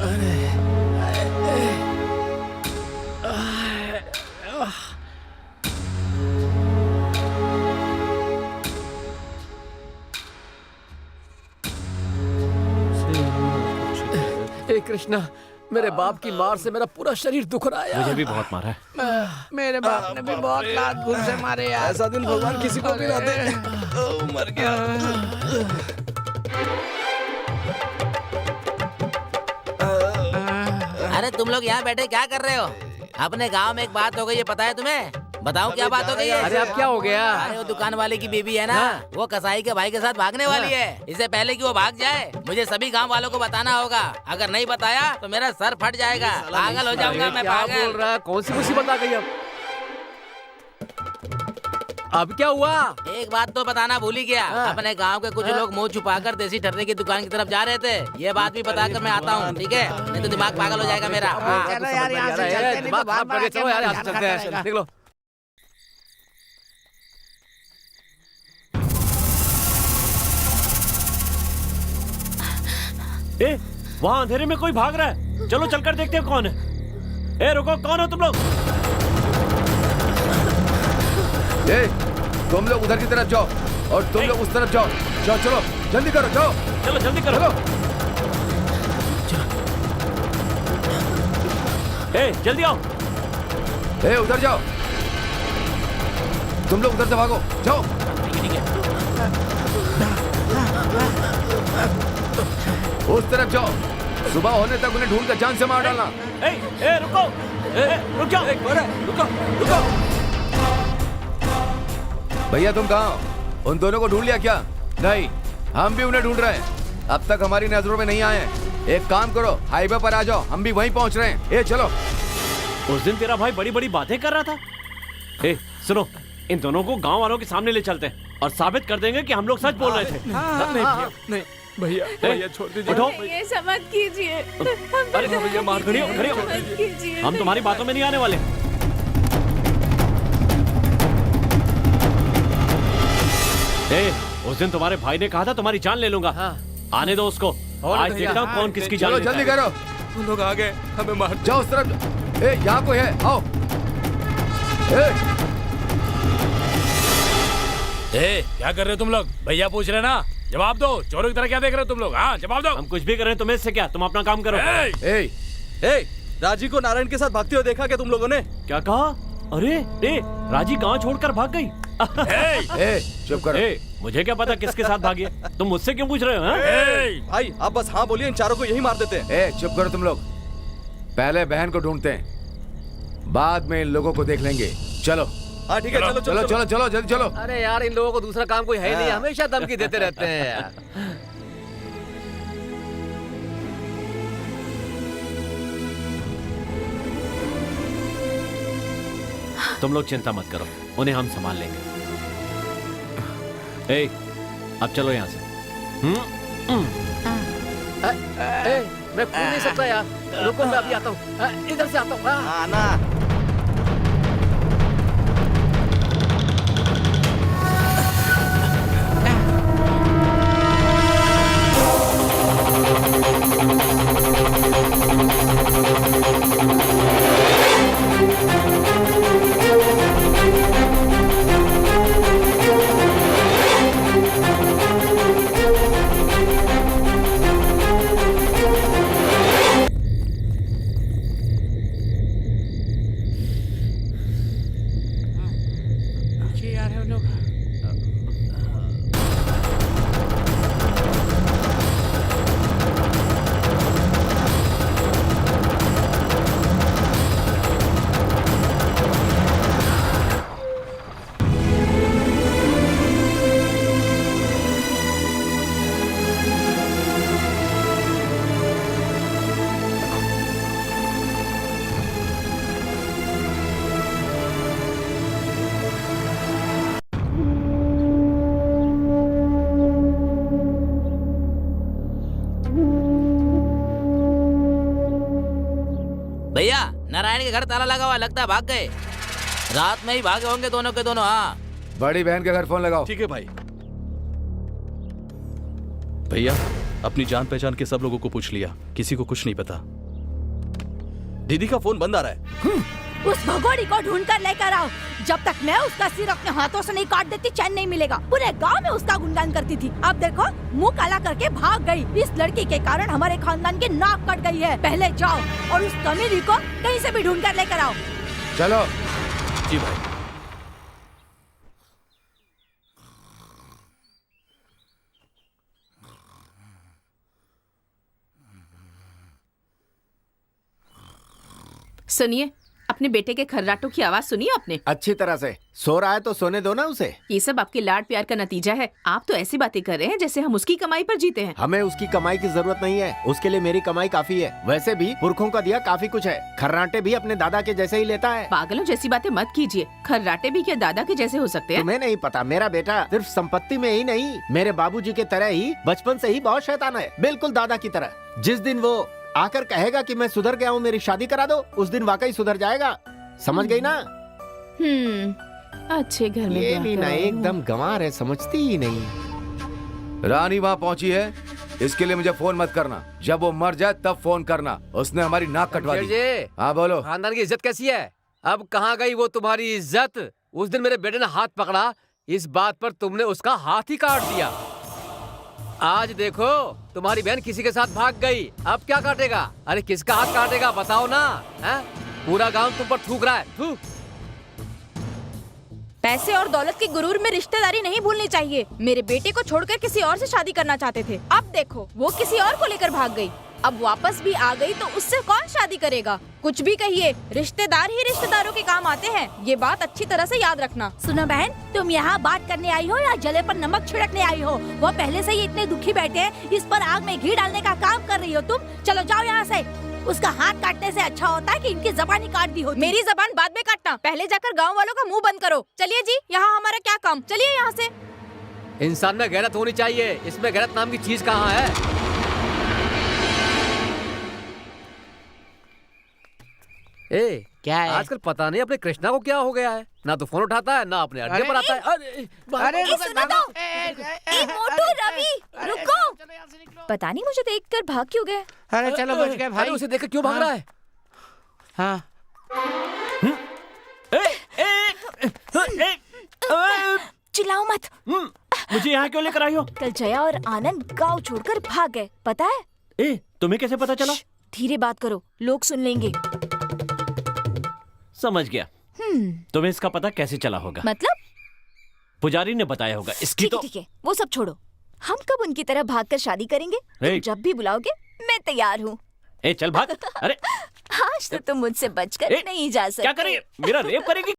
हे कृष्णा, मेरे बाप की मार से मेरा पूरा शरीर दुख रहा है यार। मुझे भी बहुत मारा है। मेरे बाप ने भी बहुत लात घूस से मारे यार। ऐसा दिन भगवान किसी को भी ना दे। मर गया। अरे तुम लोग यहाँ बैठे क्या कर रहे हो? अपने गांव में एक बात हो गई है, पता है तुम्हें? बताओ क्या बात हो गई है? अरे अब क्या हो गया? अरे वो दुकान वाले की बेबी है ना, वो कसाई के भाई के साथ भागने वाली है। इससे पहले कि वो भाग जाए मुझे सभी गांव वालों को बताना होगा। अगर नहीं बताया तो मेरा सर फट जाएगा, पागल हो जाऊंगा मैं। क्या पागल बोल रहा है? कौन सी मुसीबत आ गई अब क्या हुआ? एक बात तो बताना भूल ही गया। अपने गांव के कुछ लोग मुंह छुपाकर देसी ठर्रे की दुकान की तरफ जा रहे थे। ये बात भी बताकर मैं आता हूँ, ठीक है? नहीं तो दिमाग पागल हो जाएगा मेरा। चलो यार यहाँ से चलते हैं, नहीं तो बार बार चलो यार यहाँ से चलते हैं, निकलो। ए, वहाँ अंधेरे में कोई भाग रहा है। चलो चलकर देखते हैं कौन है। ए रुको, कौन हो तुम लोग? ए, तुम लोग उधर की तरफ जाओ और तुम लोग उस तरफ जाओ। जाओ चलो, जल्दी करो, जाओ। चलो जल्दी करो। चलो। ए, जल्दी आओ। ए, उधर जाओ। तुम लोग उधर से भागो, जाओ। ठीक है। उस तरफ जाओ। सुबह होने तक उन्हें ढूंढ कर जान से मार डालना। ए, रुको। रुक जाओ। रुको, रुको। भैया तुम कहाँ हो? उन दोनों को ढूंढ लिया क्या? नहीं, हम भी उन्हें ढूंढ रहे हैं। अब तक हमारी नजरों में नहीं आए हैं। एक काम करो, हाईवे पर आ जाओ, हम भी वहीं पहुंच रहे हैं। ए चलो। उस दिन तेरा भाई बड़ी बड़ी बातें कर रहा था। ए सुनो, इन दोनों को गांव वालों के सामने ले चलते हैं और साबित कर देंगे कि हम लोग सच बोल रहे थे। नहीं भैया, भैया छोड़ दीजिए। उठो। ये समझ कीजिए। अरे भैया मार, खड़ी हो, खड़ी हो। हम तुम्हारी बातों में नहीं आने वाले। ए, उस दिन तुम्हारे भाई ने कहा था तुम्हारी जान ले लूंगा। आने दो उसको। आज देखता हूँ कौन किसकी जान चलो लेता जल्दी है। करो। तुम लोग आ गए, हमें मार। जाओ उस तरफ। ए, यहाँ कोई है, आओ। क्या कर रहे हो तुम लोग? भैया पूछ रहे ना, जवाब दो। चोरों की तरह क्या देख रहे हो तुम लोग? हाँ जवाब दो। हम कुछ भी कर रहे हैं, तुम्हें इससे क्या? तुम अपना काम करो। राजी को नारायण के साथ भागते हुए देखा क्या तुम लोगों ने? क्या कहा? अरे राजी गांव छोड़कर भाग गई। चुप करो। मुझे क्या पता किसके साथ भागी है? तुम मुझसे क्यों पूछ रहे हो? भाई आप बस हाँ बोलिए, इन चारों को यही मार देते हैं। चुप करो तुम लोग। पहले बहन को ढूंढते हैं, बाद में इन लोगों को देख लेंगे। चलो। हाँ ठीक है, चलो चलो चलो चलो जल्दी चलो। अरे यार, इन लोगों को दूसरा काम कोई है ही नहीं, हमेशा धमकी देते रहते हैं यार। तुम लोग चिंता मत करो, उन्हें हम संभाल लेंगे। अब चलो यहाँ से। मैं कूद नहीं सकता यार, रुको मैं अभी आता हूँ। इधर से आता हूँ। आना। भैया नारायण के घर ताला लगा हुआ, लगता है भाग गए। रात में ही भागे होंगे दोनों के दोनों। हाँ बड़ी बहन के घर फोन लगाओ। ठीक है भाई। भैया अपनी जान पहचान के सब लोगों को पूछ लिया, किसी को कुछ नहीं पता। दीदी का फोन बंद आ रहा है। उस भगोड़ी को ढूंढ कर लेकर आओ। जब तक मैं उसका सिर अपने हाथों से नहीं काट देती चैन नहीं मिलेगा। पूरे गांव में उसका गुणगान करती थी, अब देखो मुंह काला करके भाग गई। इस लड़की के कारण हमारे खानदान की नाक कट गई है। पहले जाओ और उस कमीनी को कहीं से भी ढूंढ कर लेकर आओ। चलो। जी भाई। सुनिए, अपने बेटे के खर्राटों की आवाज सुनिए आपने? अच्छी तरह से सो रहा है तो सोने दो ना उसे। ये सब आपके लाड प्यार का नतीजा है। आप तो ऐसी बातें कर रहे हैं जैसे हम उसकी कमाई पर जीते हैं। हमें उसकी कमाई की जरूरत नहीं है, उसके लिए मेरी कमाई काफी है। वैसे भी पुरखों का दिया काफी कुछ है। खर्राटे भी अपने दादा के जैसे ही लेता है। पागलों जैसी बातें मत कीजिए। खर्राटे भी क्या दादा के जैसे हो सकते हैं? तुम्हें नहीं पता, मेरा बेटा सिर्फ संपत्ति में ही नहीं, मेरे बाबूजी के तरह ही बचपन से ही बहुत शैतान है, बिल्कुल दादा की तरह। जिस दिन वो आकर कहेगा कि मैं सुधर गया हूँ, मेरी शादी करा दो, उस दिन वाकई सुधर जाएगा। समझ गई ना? अच्छे घर में ये ब्याह भी ना कराया हूँ। एकदम गंवार है, समझती ही नहीं। रानी वहाँ पहुँची है, इसके लिए मुझे फोन मत करना। जब वो मर जाए तब फोन करना। उसने हमारी नाक कटवा दी। हाँ बोलो। खानदान की इज्जत कैसी है? अब कहाँ गई वो तुम्हारी इज्जत? उस दिन मेरे बेटे ने हाथ पकड़ा, इस बात पर तुमने उसका हाथ ही काट दिया। आज देखो तुम्हारी बहन किसी के साथ भाग गई, अब क्या काटेगा? अरे किसका हाथ काटेगा बताओ ना? है? पूरा गांव तुम पर थूक रहा है। थू। पैसे और दौलत की गुरूर में रिश्तेदारी नहीं भूलनी चाहिए। मेरे बेटे को छोड़कर किसी और से शादी करना चाहते थे, अब देखो वो किसी और को लेकर भाग गई। अब वापस भी आ गई तो उससे कौन शादी करेगा? कुछ भी कहिए, रिश्तेदार ही रिश्तेदारों के काम आते हैं, ये बात अच्छी तरह से याद रखना। सुनो बहन, तुम यहाँ बात करने आई हो या जले पर नमक छिड़कने आई हो? वो पहले से ही इतने दुखी बैठे हैं, इस पर आग में घी डालने का काम कर रही हो तुम। चलो जाओ यहाँ से। उसका हाथ काटने से अच्छा होता है कि इनकी जबान ही काट दी होती। मेरी जबान बाद में काटना, पहले जाकर गाँव वालों का मुँह बंद करो। चलिए जी, यहाँ हमारा क्या काम, चलिए यहाँ से। इंसान में गैरत होनी चाहिए, इसमें गैरत नाम की चीज कहाँ है? ए, क्या है? आजकल पता नहीं अपने कृष्णा को क्या हो गया है, ना तो फोन उठाता है ना अपने अड्डे पर आता है। अरे सुनो तो। मोटू, रवि, रुको। पता नहीं मुझे देखकर भाग क्यों गए। अरे चलो बच गए अरे भाई। उसे देख क्यों भाग रहा है? हाँ। चिल्लाओ मत। मुझे यहाँ क्यों लेकर आई हो? कल जया और आनंद गांव छोड़कर भाग गए, पता है? ए, तुम्हें कैसे पता चला? धीरे बात करो, लोग सुन लेंगे। समझ गया। तुम्हें इसका पता कैसे चला होगा? मतलब? पुजारी ने बताया होगा। इसकी तो ठीक है, वो सब छोड़ो। हम कब उनकी तरह भागकर शादी करेंगे? तुम जब भी बुलाओगे मैं तैयार हूँ। ए चल भाग। अरे आज तो तुम मुझसे बचकर नहीं जा सकते। क्या करेंगे? मेरा रेप करेगी?